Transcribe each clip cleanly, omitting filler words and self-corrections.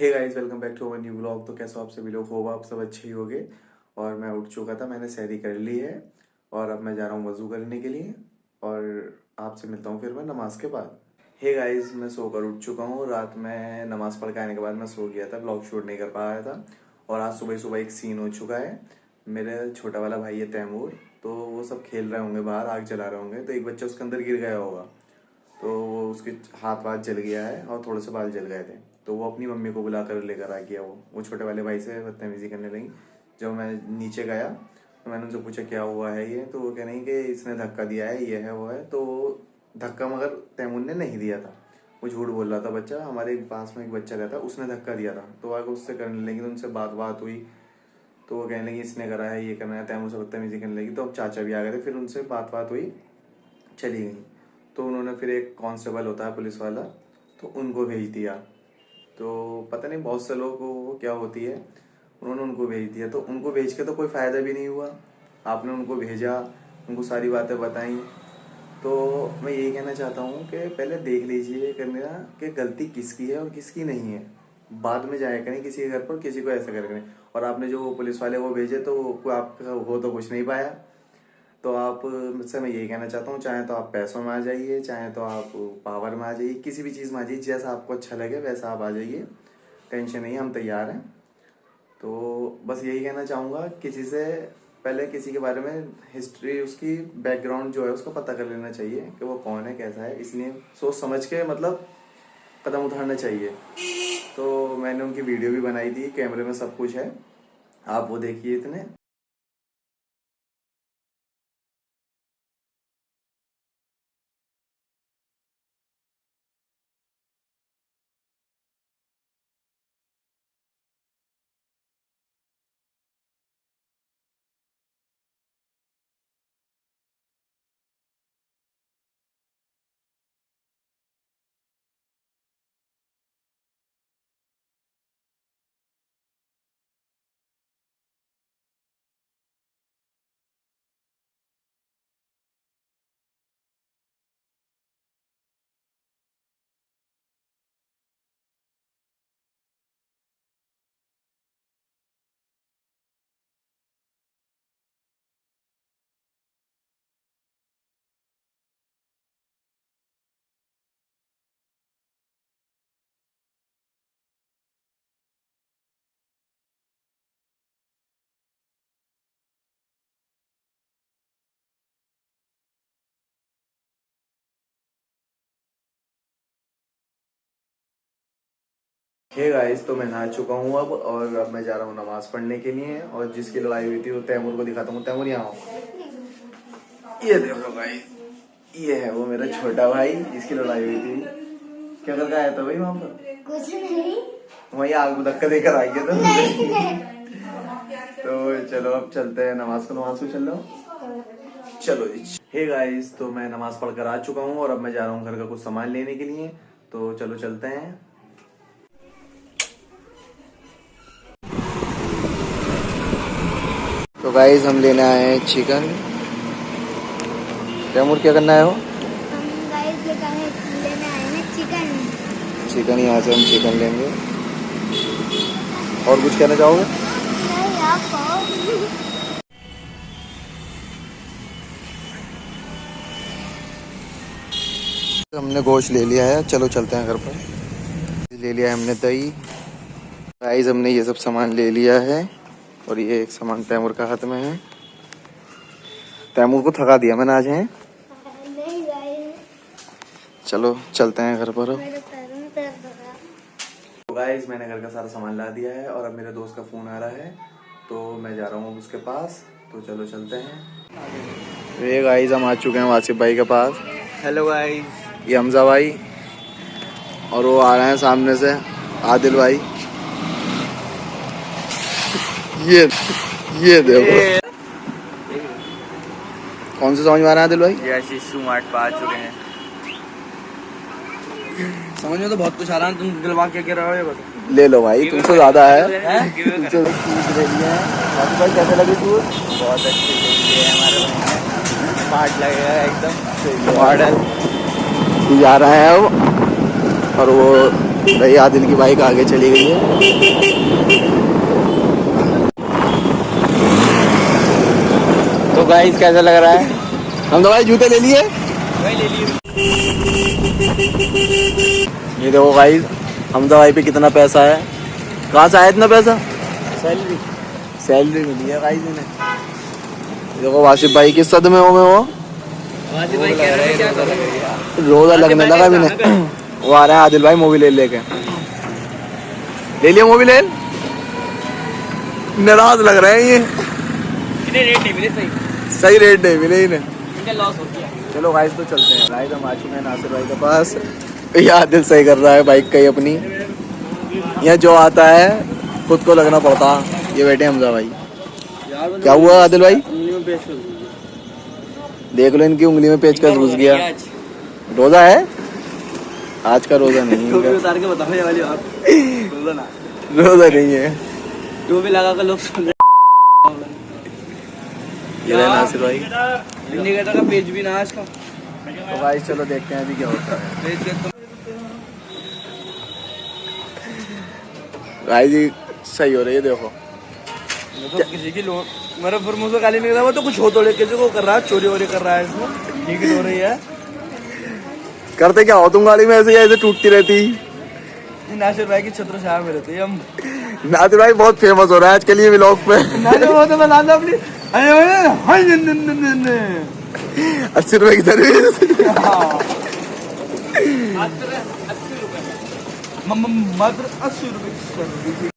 Hey guys, welcome back to our new vlog. तो कैसे हो आप सभी लोग? हो आप सब अच्छे ही होंगे। और मैं उठ चुका था, मैंने सैरी कर ली है और अब मैं जा रहा हूँ वज़ू करने के लिए और आपसे मिलता हूँ फिर मैं नमाज के बाद। हे गाइस, मैं सोकर उठ चुका हूँ। रात में नमाज पढ़ के आने के बाद मैं सो गया था, ब्लॉग शूट नहीं कर पाया था। और आज सुबह सुबह एक सीन हो चुका है। मेरा छोटा वाला भाई है तैमूर, तो वो सब खेल रहे होंगे बाहर, आग जला रहे होंगे, तो एक बच्चा उसके अंदर गिर गया होगा। तो वो उसके हाथ वाथ जल गया है और थोड़े से बाल जल गए थे। तो वो अपनी मम्मी को बुला कर लेकर आ गया। वो छोटे वाले भाई से बदतमीजी करने लगी। जब मैं नीचे गया तो मैंने उनसे पूछा क्या हुआ है ये, तो वो कह रही कि इसने धक्का दिया है, ये है वो है। तो धक्का मगर तैमूर ने नहीं दिया था, वो झूठ बोल रहा था। बच्चा हमारे पास में एक बच्चा रहता, उसने धक्का दिया था। तो आगे उससे करने लगी, तो उनसे बात हुई। तो वो कहने लगी इसने करा है, ये करना है। तैमूर से बदतमीजी करने लगी, तो अब चाचा भी आ गए थे। फिर उनसे बात हुई, चली गई। तो उन्होंने फिर एक कांस्टेबल होता है पुलिस वाला, तो उनको भेज दिया। तो पता नहीं बहुत से लोगों को क्या होती है, उन्होंने उनको भेज दिया। तो उनको भेज के तो कोई फ़ायदा भी नहीं हुआ। आपने उनको भेजा, उनको सारी बातें बताई। तो मैं यही कहना चाहता हूँ कि पहले देख लीजिए करना कि गलती किसकी है और किसकी नहीं है। बाद में जाया करें किसी के घर पर, किसी को ऐसा करें। और आपने जो पुलिस वाले वो भेजे, तो कोई आपका हो तो कुछ नहीं पाया। तो आप मुझसे मैं यही कहना चाहता हूँ, चाहे तो आप पैसों में आ जाइए, चाहे तो आप पावर में आ जाइए, किसी भी चीज़ में आ जाइए, जैसा आपको अच्छा लगे वैसा आप आ जाइए। टेंशन नहीं है, हम तैयार हैं। तो बस यही कहना चाहूँगा, किसी से पहले किसी के बारे में हिस्ट्री, उसकी बैकग्राउंड जो है उसका पता कर लेना चाहिए कि वो कौन है, कैसा है। इसलिए सोच समझ के मतलब कदम उठाना चाहिए। तो मैंने उनकी वीडियो भी बनाई थी, कैमरे में सब कुछ है, आप वो देखिए इतने। हे गाइस, तो मैं नहा चुका हूँ अब मैं जा रहा हूँ नमाज पढ़ने के लिए। और जिसकी लड़ाई हुई थी वो तैमूर को दिखाता हूँ। तैमूर यहाँ आओ। ये देखो गाइस, ये है वो मेरा छोटा भाई जिसकी लड़ाई हुई थी। क्या करके आया था भाई वहां पर? कुछ नहीं, वही आग को धक्का देकर आ गया था। तो चलो अब चलते हैं नमाज को चल रहा हूँ। चलो जी। हे गाइस, तो मैं नमाज पढ़कर आ चुका हूँ और अब मैं जा रहा हूँ घर का कुछ सामान लेने के लिए। तो चलो चलते हैं। तो गाइस, हम लेने आए हैं चिकन। तैमूर क्या करना है वो? हम गाइस लेने आए हैं चिकन। चिकन, यहाँ से हम चिकन लेंगे। और कुछ कहना चाहोगे? नहीं, आप कहो। हमने गोश्त ले लिया है, चलो चलते हैं घर पर। ले लिया है हमने दही। गाइस, हमने ये सब सामान ले लिया है और ये एक सामान तैमूर का हाथ में है। तैमूर को थका दिया मैंने आज है। नहीं गाइस, चलो चलते हैं घर पर। मेरे पैरों में दर्द हो रहा है। तो गाइस, मैंने घर का सारा सामान ला दिया है और अब मेरे दोस्त का फोन आ रहा है, तो मैं जा रहा हूँ उसके पास। तो चलो चलते हैं। ये गाइस, हम आ चुके हैं वासिफ भाई के पास। Hello guys. ये हमजा भाई और वो आ रहे हैं सामने से आदिल भाई। ये देखो कौन से समझ में आ रहा है आदिल भाई? ये शिशु मार्ट पर आ चुके हैं। समझ में तो बहुत कुछ आ रहा है, तुम दिलवा क्या रहे हो ये बताओ। ले लो भाई, तुमसे ज्यादा है। तुमसे ले लिया है। आदिल भाई कैसे लगी टूर? बहुत अच्छी लगी है हमारे भाई, स्मार्ट लगेगा एकदम मॉडल। जा रहे हैं वो और वो भाई आदिल की बाइक आगे चली गई है। तो गाइस कैसा लग रहा है? हम तो भाई जूते ले लिए। भाई ले लिए। ये देखो भाई हम दवाई पे कितना पैसा है। कहाँ से आया इतना पैसा? सैलरी। सैलरी मिली है भाई ने। देखो वासिफ भाई किस सद में हो में वो वाजिब भाई कह रहे हैं क्या कर रहे हैं? रोजा लगने लगा मैंने। वो आ रहा है आदिल भाई मूवी ले लेके। ले लिया मूवी ले। नाराज लग रहे हैं ये। इन्हें रेट नहीं मिले सही। सही रेट नहीं मिले इन्हें। इनका लॉस हो गया। चलो गाइस तो चलते हैं। गाइस हम आ चुके हैं नासिर भाई के पास। ये आदिल सही कर रहा है बाइक कहीं अपनी। यहाँ जो आता है खुद को लगना पड़ता। ये बैठे हमजा भाई। क्या हुआ आदिल भाई? देख लो इनकी उंगली में पेचकस घुस गया। रोजा है? आज का रोजा नहीं है। उतार के बताओ ये वाली बात। रोजा ना। रोजा नहीं है। टोपी लगा कर लोग सुन रहे ये रहे नासिर भाई। इंडिकेटर का पेज भी ना आज का। तो गाइस चलो देखते हैं अभी क्या होता है। पेज के तो भाई जी सही हो रही है देखो। किसी की लोन मेरा फिर मुझसे गाली नहीं रहा। वो तो कुछ हो थोड़े किसी को कर रहा है। चोरी वोरी कर रहा है इसमें। ठीक हो रही है। करते क्या हो तुम गाड़ी में ऐसे ऐसे टूटती रहती? नासिर भाई की छत्र छाया में रहते हैं हम। नासिर भाई बहुत फेमस हो रहा है आज के लिए व्लॉग पे। वो तो बना दो अपनी 80 रुपए की सर्विस। मात्र 80 रुपए की सर्विस।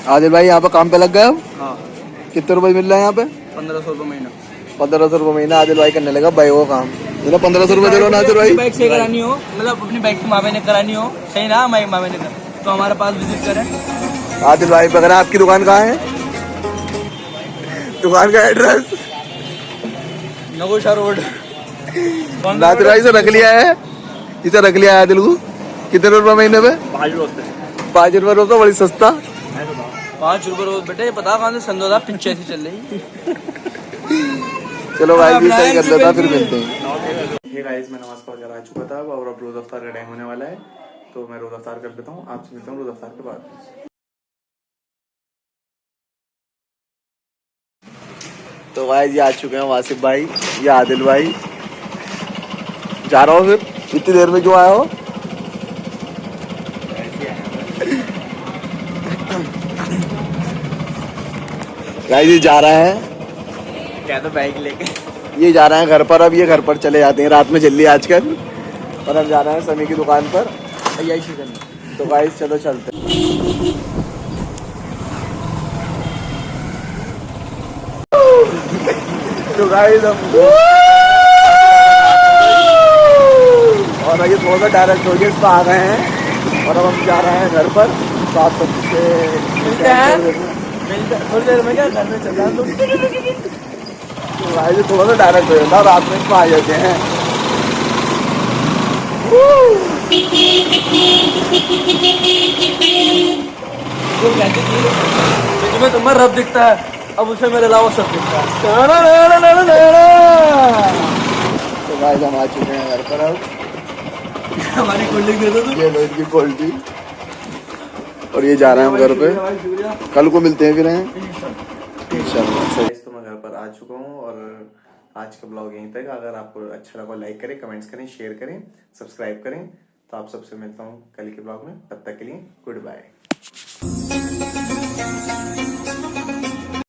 आदिल भाई यहाँ पे काम पे लग गए अब? हाँ। कितने रुपए मिल रहे हैं यहाँ पे? 1500 रुपये महीना। 1500 रुपये महीना आदिल भाई करने लगा बाइक को काम। 1500 रुपए दे रहा नासिर भाई। बाइक सही करानी हो मतलब अपनी बाइक की मावे ने करानी हो सही ना मावे ने कर तो हमारे पास विजिट करें। आदिल भाई वगैरह आपकी दुकान कहाँ है? दुकान का एड्रेस? नगोशा रोड। नासिर भाई से रख लिया है। इसे रख लिया है आदिल को। कितने रुपए महीने पे? 5 रुपए रोज तो बड़ी सस्ता। 5 रुपये रोज बेटे पता कहाँ से संदोदा पिक्चर ऐसी चल रही। चलो भाई भी सही कर लेता फिर मिलते हैं। हे गाइस मैं नमाज पढ़ कर आ चुका था और अब रोज़ा इफ्तार का टाइम होने वाला है। तो मैं रोज़ा इफ्तार कर देता हूँ। आपसे मिलता हूँ रोज़ा इफ्तार के बाद। तो भाई ये आ चुके हैं वासिफ भाई, ये आदिल भाई। जा रहा हो फिर इतनी देर में क्यों आया हो? गाइस ये जा रहा है क्या तो बाइक लेके ये जा रहे हैं घर पर। अब ये घर पर चले जाते हैं रात में जल्दी आजकल। और हम जा रहे हैं समी की दुकान पर अय्याशी करने। तो गाइस चलो चलते हैं। तो गाइस हम और ये थोड़ा सा डायरेक्ट हो गया इस पर आ गए हैं। और अब हम जा रहे हैं घर पर 7:25 से मिलते हैं थोड़ी देर में क्या घर में चल रहा है तो गाइस थोड़ा सा डायरेक्ट हो जाता है रात में इसमें आ जाते हैं। वो कहती थी तुम्हें तुम्हारा रब दिखता है अब उसे मेरे अलावा सब दिखता है। तो गाइस हम आ चुके हैं घर पर। अब हमारी कोल्ड ड्रिंक दे दो तुम। ये लो इनकी क्वालिटी। और ये जा रहे हैं हम घर पे। कल को मिलते हैं फिर हैं इंशाल्लाह। तो मैं घर पर आ चुका हूँ और आज का ब्लॉग यहीं तक। अगर आपको अच्छा लगा लाइक करें, कमेंट्स करें, शेयर करें, सब्सक्राइब करें। तो आप सबसे मिलता हूँ कल के ब्लॉग में। तब तक के लिए गुड बाय।